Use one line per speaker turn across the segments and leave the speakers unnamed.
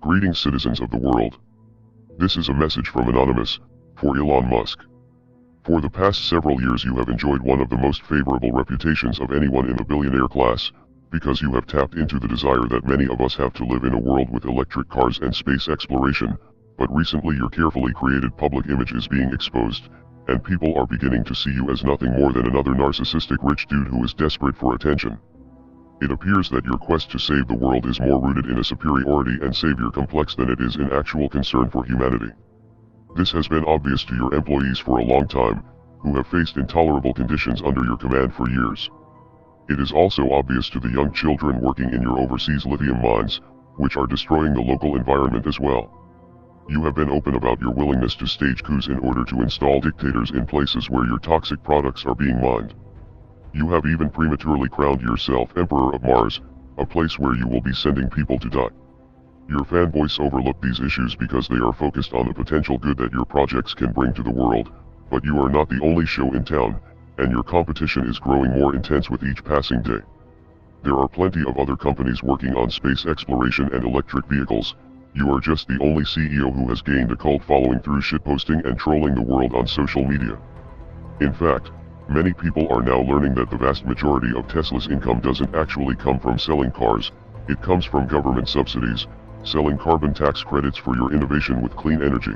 Greetings, citizens of the world. This is a message from Anonymous, for Elon Musk. For the past several years you have enjoyed one of the most favorable reputations of anyone in the billionaire class, because you have tapped into the desire that many of us have to live in a world with electric cars and space exploration, but recently your carefully created public image is being exposed, and people are beginning to see you as nothing more than another narcissistic rich dude who is desperate for attention. It appears that your quest to save the world is more rooted in a superiority and savior complex than it is in actual concern for humanity. This has been obvious to your employees for a long time, who have faced intolerable conditions under your command for years. It is also obvious to the young children working in your overseas lithium mines, which are destroying the local environment as well. You have been open about your willingness to stage coups in order to install dictators in places where your toxic products are being mined. You have even prematurely crowned yourself Emperor of Mars, a place where you will be sending people to die. Your fanboys overlook these issues because they are focused on the potential good that your projects can bring to the world, but you are not the only show in town, and your competition is growing more intense with each passing day. There are plenty of other companies working on space exploration and electric vehicles. You are just the only CEO who has gained a cult following through shitposting and trolling the world on social media. In fact, many people are now learning that the vast majority of Tesla's income doesn't actually come from selling cars, it comes from government subsidies, selling carbon tax credits for your innovation with clean energy.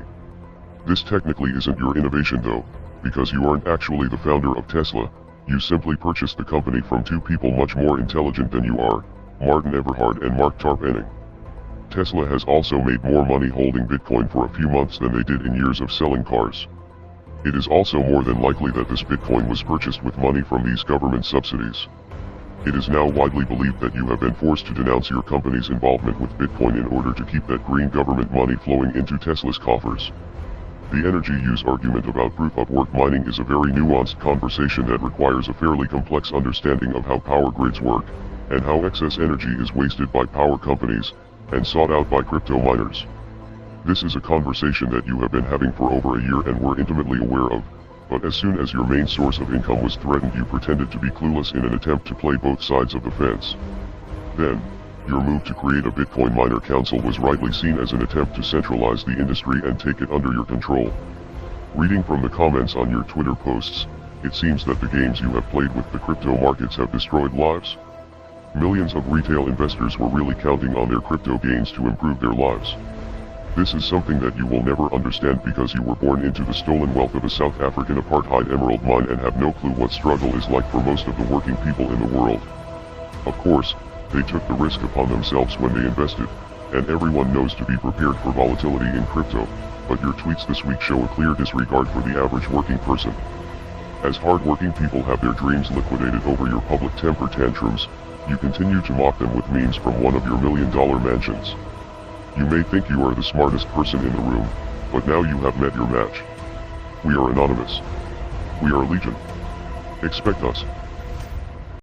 This technically isn't your innovation though, because you aren't actually the founder of Tesla, you simply purchased the company from two people much more intelligent than you are, Martin Eberhard and Mark Tarpenning. Tesla has also made more money holding Bitcoin for a few months than they did in years of selling cars. It is also more than likely that this Bitcoin was purchased with money from these government subsidies. It is now widely believed that you have been forced to denounce your company's involvement with Bitcoin in order to keep that green government money flowing into Tesla's coffers. The energy use argument about proof-of-work mining is a very nuanced conversation that requires a fairly complex understanding of how power grids work, and how excess energy is wasted by power companies, and sought out by crypto miners. This is a conversation that you have been having for over a year and were intimately aware of, but as soon as your main source of income was threatened you pretended to be clueless in an attempt to play both sides of the fence. Then, your move to create a Bitcoin miner council was rightly seen as an attempt to centralize the industry and take it under your control. Reading from the comments on your Twitter posts, it seems that the games you have played with the crypto markets have destroyed lives. Millions of retail investors were really counting on their crypto gains to improve their lives. This is something that you will never understand because you were born into the stolen wealth of a South African apartheid emerald mine and have no clue what struggle is like for most of the working people in the world. Of course, they took the risk upon themselves when they invested, and everyone knows to be prepared for volatility in crypto, but your tweets this week show a clear disregard for the average working person. As hard-working people have their dreams liquidated over your public temper tantrums, you continue to mock them with memes from one of your million-dollar mansions. You may think you are the smartest person in the room, but now you have met your match. We are Anonymous. We are Legion. Expect us.